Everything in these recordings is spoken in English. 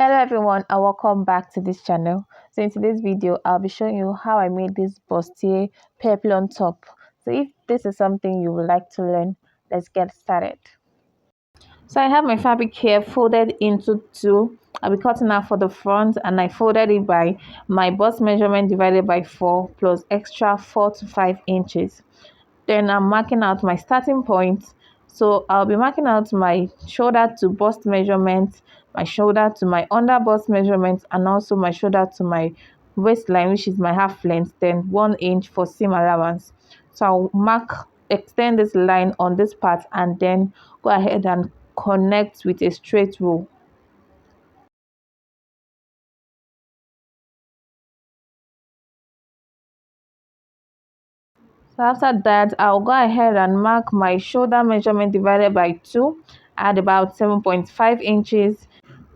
Hello everyone and welcome back to this channel. So in today's video I'll be showing you how I made this bustier peplum top. So if this is something you would like to learn, let's get started. So I have my fabric here folded into two. I'll be cutting out for the front and I folded it by my bust measurement divided by 4 plus extra 4 to 5 inches. Then I'm marking out my starting point. So I'll be marking out my shoulder to bust measurement, my shoulder to my under bust measurement, and also my shoulder to my waistline, which is my half length, then 1 inch for seam allowance. So I'll extend this line on this part and then go ahead and connect with a straight row. So after that, I'll go ahead and mark my shoulder measurement divided by 2 at about 7.5 inches.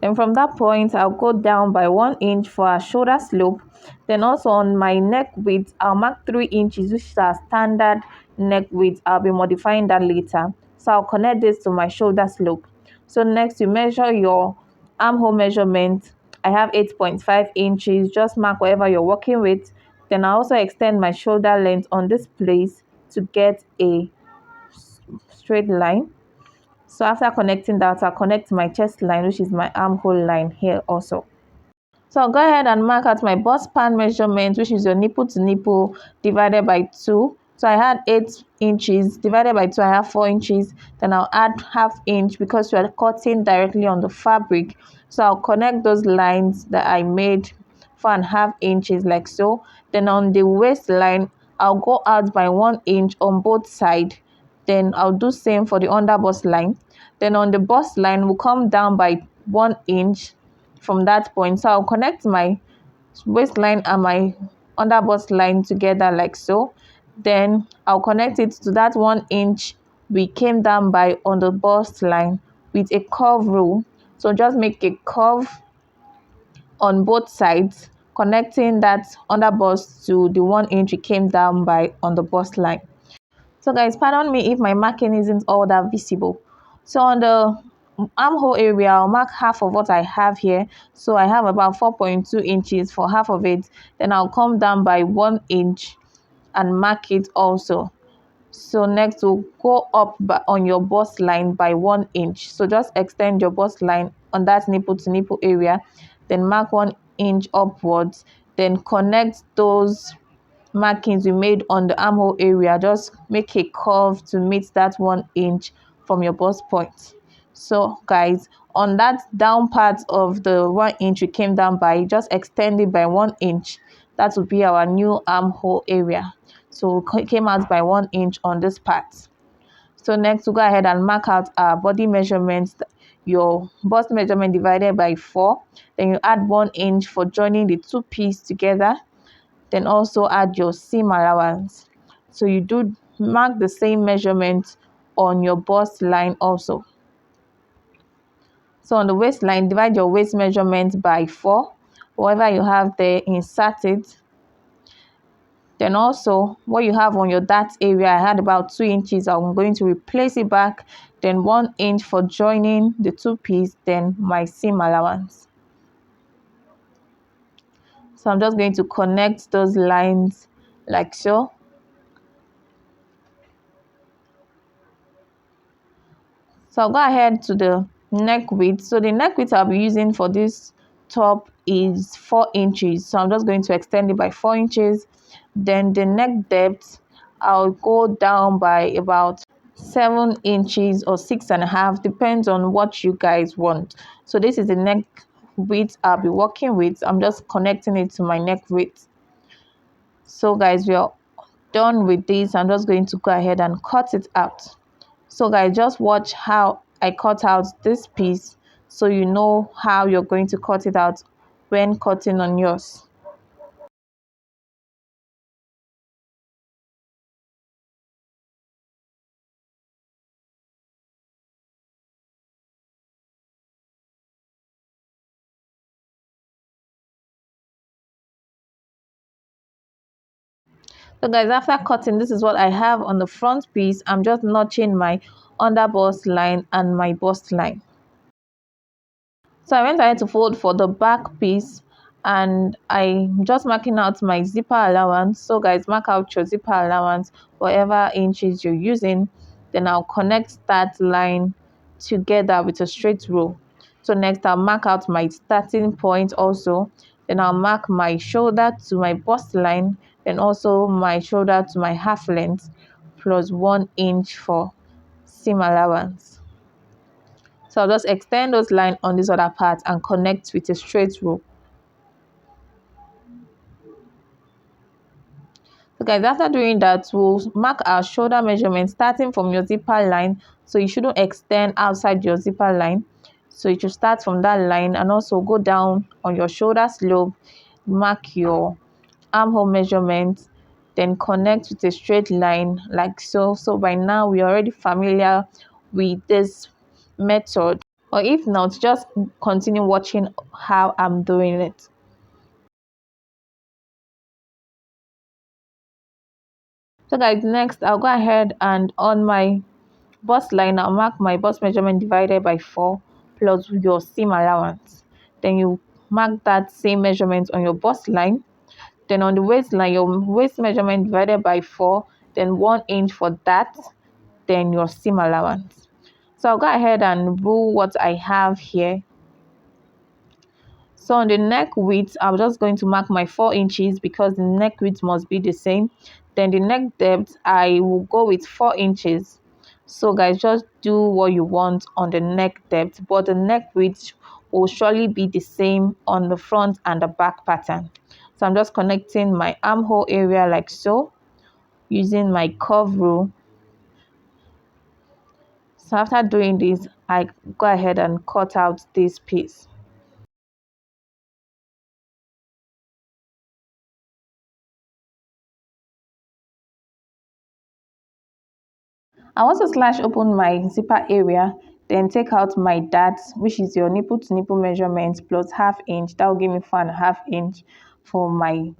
Then from that point, I'll go down by 1 inch for our shoulder slope. Then also on my neck width, I'll mark 3 inches, which is our standard neck width. I'll be modifying that later. So I'll connect this to my shoulder slope. So next, you measure your armhole measurement. I have 8.5 inches. Just mark whatever you're working with. Then I also extend my shoulder length on this place to get a straight line. So after connecting that, I'll connect my chest line, which is my armhole line here also. So I'll go ahead and mark out my bust span measurement, which is your nipple to nipple divided by 2. So I had 8 inches divided by 2, I have 4 inches. Then I'll add half inch because we are cutting directly on the fabric. So I'll connect those lines that I made 4.5 inches like so. Then on the waistline, I'll go out by 1 inch on both sides. Then I'll do same for the under bust line. Then on the bust line, we'll come down by 1 inch from that point. So I'll connect my waistline and my under bust line together like so. Then I'll connect it to that 1 inch we came down by on the bust line with a curve rule. So just make a curve on both sides, connecting that under bust to the 1 inch we came down by on the bust line. So guys, pardon me if my marking isn't all that visible. So on the armhole area, I'll mark half of what I have here. So I have about 4.2 inches for half of it. Then I'll come down by 1 inch and mark it also. So next we'll go up on your bust line by 1 inch. So just extend your bust line on that nipple to nipple area. Then mark 1 inch upwards. Then connect those markings we made on the armhole area. Just make a curve to meet that 1 inch from your bust point. So guys, on that down part of the 1 inch we came down by, just extend it by 1 inch. That will be our new armhole area. So we came out by 1 inch on this part. So next we'll go ahead and mark out our body measurements, your bust measurement divided by 4. Then you add 1 inch for joining the two pieces together. Then also add your seam allowance. So you do mark the same measurement on your bust line also. So on the waistline, divide your waist measurement by 4. Whatever you have there, insert it. Then also what you have on your dart area, I had about 2 inches. I'm going to replace it back. Then 1 inch for joining the two pieces, then my seam allowance. So I'm just going to connect those lines like so. So I'll go ahead to the neck width. So the neck width I'll be using for this top is 4 inches. So I'm just going to extend it by 4 inches. Then the neck depth, I'll go down by about 7 inches or 6.5, depends on what you guys want. So this is the neck width I'll be working with. I'm just connecting it to my neck width. So guys, we are done with this. I'm just going to go ahead and cut it out. So guys, just watch how I cut out this piece so you know how you're going to cut it out when cutting on yours. So guys, after cutting, this is what I have on the front piece. I'm just notching my under bust line and my bust line. So I went ahead to fold for the back piece, and I'm just marking out my zipper allowance. So guys, mark out your zipper allowance, whatever inches you're using. Then I'll connect that line together with a straight row. So next I'll mark out my starting point also. Then I'll mark my shoulder to my bust line, then also my shoulder to my half length, plus 1 inch for seam allowance. So I'll just extend those lines on this other part and connect with a straight row. So guys, after doing that, we'll mark our shoulder measurement starting from your zipper line. So you shouldn't extend outside your zipper line. So you should start from that line and also go down on your shoulder slope, mark your armhole measurement, then connect with a straight line like so. So by now we're already familiar with this method. Or if not, just continue watching how I'm doing it. So guys, next I'll go ahead and on my bust line, I'll mark my bust measurement divided by 4 plus your seam allowance. Then you mark that same measurement on your bust line. Then on the waistline, your waist measurement divided by 4, then 1 inch for that, then your seam allowance. So I'll go ahead and rule what I have here. So on the neck width, I'm just going to mark my 4 inches because the neck width must be the same. Then the neck depth, I will go with 4 inches. So guys, just do what you want on the neck depth, but the neck width will surely be the same on the front and the back pattern. So I'm just connecting my armhole area like so, using my curve rule. So after doing this, I go ahead and cut out this piece. I want to slash open my zipper area, then take out my dart, which is your nipple to nipple measurement plus half inch. That will give me 4.5 inch for my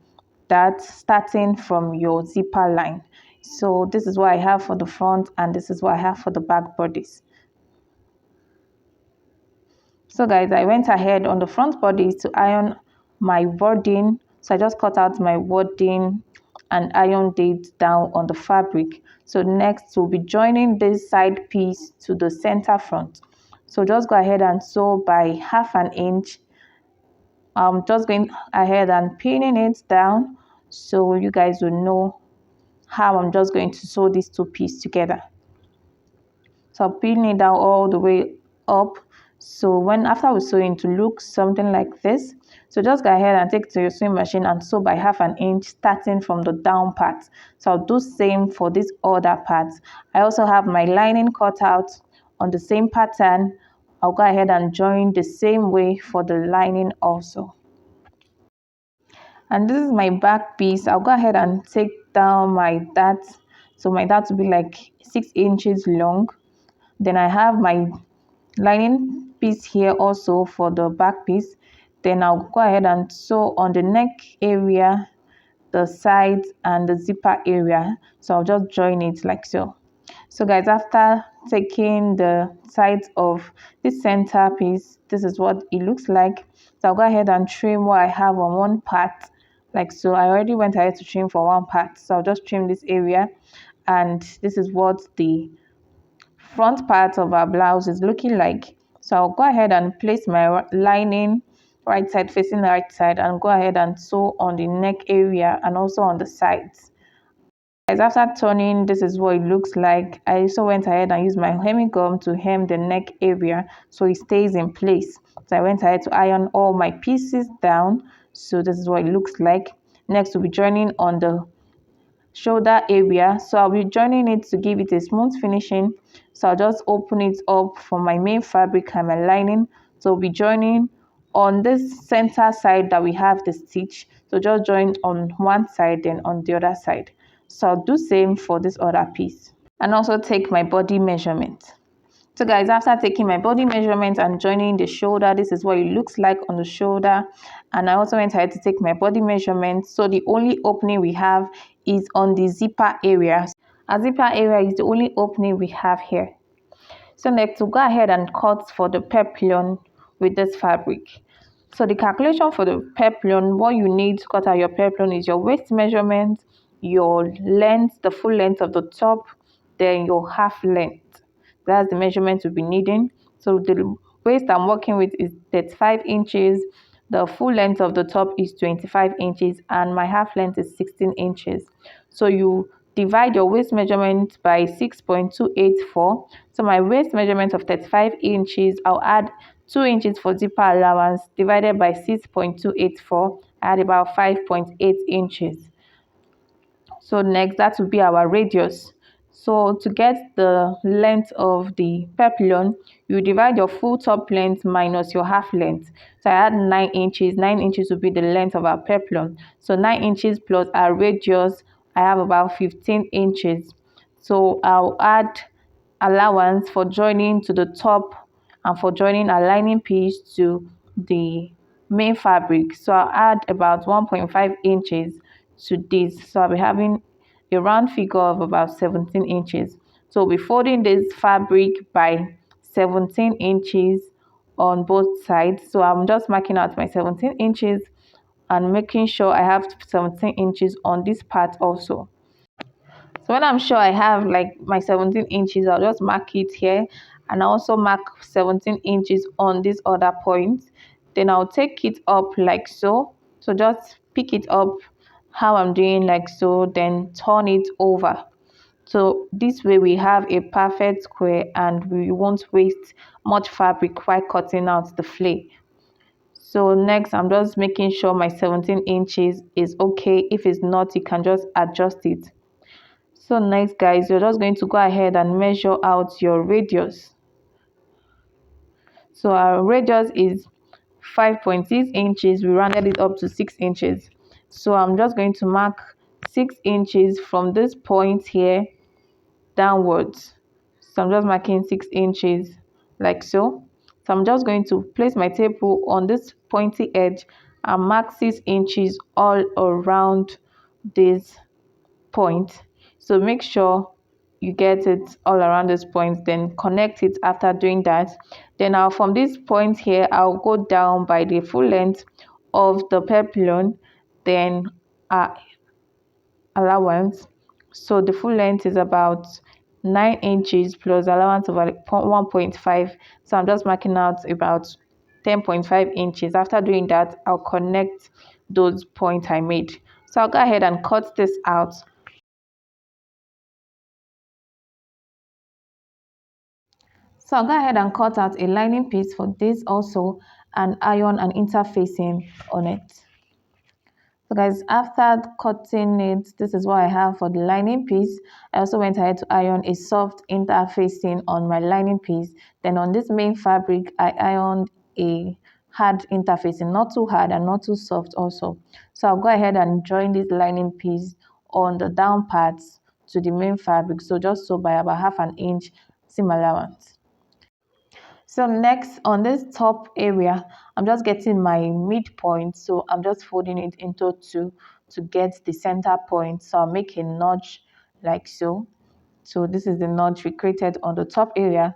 dart, starting from your zipper line. So this is what I have for the front, and this is what I have for the back bodies. So guys, I went ahead on the front bodies to iron my wording. So I just cut out my wording and ironed it down on the fabric. So next we'll be joining this side piece to the center front. So just go ahead and sew by 1/2 inch. I'm just going ahead and pinning it down so you guys will know how I'm just going to sew these two pieces together. So I'm pinning it down all the way up. So when after we sew it to look something like this, so just go ahead and take it to your sewing machine and sew by 1/2 inch starting from the down part. So I'll do same for this other part. I also have my lining cut out on the same pattern. I'll go ahead and join the same way for the lining also. And this is my back piece. I'll go ahead and take down my dart. So my dart will be like 6 inches long. Then I have my lining piece here also for the back piece. Then I'll go ahead and sew on the neck area, the sides, and the zipper area. So I'll just join it like so. So guys, after taking the sides of this center piece, this is what it looks like. So I'll go ahead and trim what I have on one part like so. I already went ahead to trim for one part, so I'll just trim this area, and this is what the front part of our blouse is looking like. So I'll go ahead and place my lining right side facing the right side and go ahead and sew on the neck area and also on the sides. Guys, after turning, this is what it looks like. I also went ahead and used my hemming gum to hem the neck area so it stays in place. So I went ahead to iron all my pieces down. So this is what it looks like. Next, we'll be joining on the shoulder area. So I'll be joining it to give it a smooth finishing. So I'll just open it up for my main fabric and my lining. So we'll be joining on this center side that we have the stitch. So just join on one side, then on the other side. So I'll do same for this other piece, and also take my body measurement. So guys, after taking my body measurement and joining the shoulder, this is what it looks like on the shoulder. And I also went ahead to take my body measurement. So the only opening we have is on the zipper area. A zipper area is the only opening we have here. So next, we'll go ahead and cut for the peplum with this fabric. So the calculation for the peplum, what you need to cut out your peplum is your waist measurement, your length, the full length of the top, then your half length. That's the measurement you'll be needing. So the waist I'm working with is 35 inches, the full length of the top is 25 inches, and my half length is 16 inches. So you divide your waist measurement by 6.284. So my waist measurement of 35 inches, I'll add 2 inches for zipper allowance, divided by 6.284, add about 5.8 inches. So next, that will be our radius. So to get the length of the peplum, you divide your full top length minus your half length. So I add 9 inches. 9 inches will be the length of our peplum. So 9 inches plus our radius, I have about 15 inches. So I'll add allowance for joining to the top and for joining a lining piece to the main fabric. So I'll add about 1.5 inches to this. So I'll be having a round figure of about 17 inches. So we'll be folding this fabric by 17 inches on both sides. So I'm just marking out my 17 inches and making sure I have 17 inches on this part also. So when I'm sure I have like my 17 inches, I'll just mark it here, and I also mark 17 inches on this other point. Then I'll take it up like so. So just pick it up how I'm doing like so, then turn it over. So this way we have a perfect square and we won't waste much fabric while cutting out the flay. So next, I'm just making sure my 17 inches is okay. If it's not, you can just adjust it. So next, guys, you're just going to go ahead and measure out your radius. So our radius is 5.6 inches. We rounded it up to 6 inches. So I'm just going to mark 6 inches from this point here downwards. So I'm just marking 6 inches like so. So I'm just going to place my tape rule on this pointy edge and mark 6 inches all around this point. So make sure you get it all around this point, then connect it after doing that. Then I'll from this point here, I'll go down by the full length of the peplum, then allowance. So the full length is about 9 inches plus allowance of like 1.5. So I'm just marking out about 10.5 inches. After doing that, I'll connect those points I made. So I'll go ahead and cut this out. So I'll go ahead and cut out a lining piece for this also and iron an interfacing on it. So guys, after cutting it, this is what I have for the lining piece. I also went ahead to iron a soft interfacing on my lining piece. Then on this main fabric, I ironed a hard interfacing, not too hard and not too soft also. So I'll go ahead and join this lining piece on the down parts to the main fabric. So just so by about half an inch seam allowance. So next on this top area, I'm just getting my midpoint. So I'm just folding it into two to get the center point. So I'll make a notch like so. So this is the notch we created on the top area.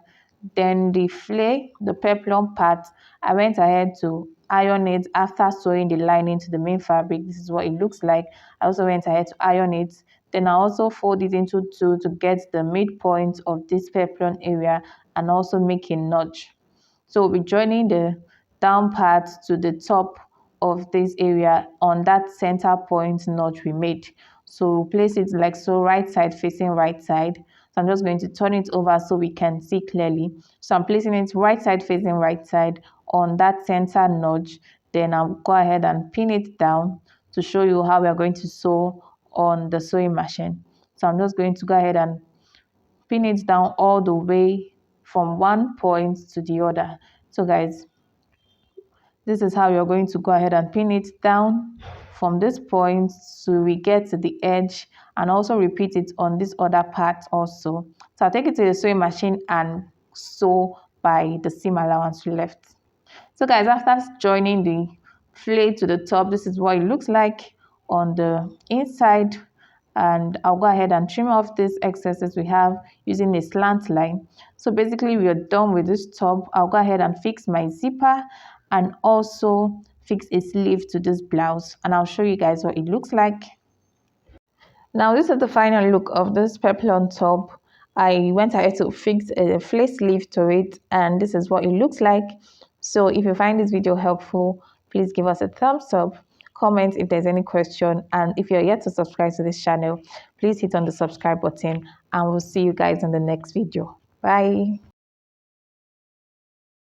Then the flay, the peplum part, I went ahead to iron it after sewing the lining to the main fabric. This is what it looks like. I also went ahead to iron it. Then I also fold it into two to get the midpoint of this peplum area and also make a notch. So we'll be joining the down part to the top of this area on that center point notch we made. So we'll place it like so, right side facing right side. So I'm just going to turn it over so we can see clearly. So I'm placing it right side facing right side on that center notch. Then I'll go ahead and pin it down to show you how we are going to sew on the sewing machine. So I'm just going to go ahead and pin it down all the way from one point to the other. So guys, this is how you're going to go ahead and pin it down from this point so we get to the edge, and also repeat it on this other part also. So I'll take it to the sewing machine and sew by the seam allowance left. So guys, after joining the flay to the top, this is what it looks like on the inside. and I'll go ahead and trim off these excesses we have using a slant line. So basically we are done with this top. I'll go ahead and fix my zipper and also fix a sleeve to this blouse, and I'll show you guys what it looks like. Now this is the final look of this peplum top. I went ahead to fix a flare sleeve to it, and this is what it looks like. So if you find this video helpful, please give us a thumbs up, comment if there's any question, and if you're yet to subscribe to this channel, please hit on the subscribe button, and we'll see you guys in the next video. Bye.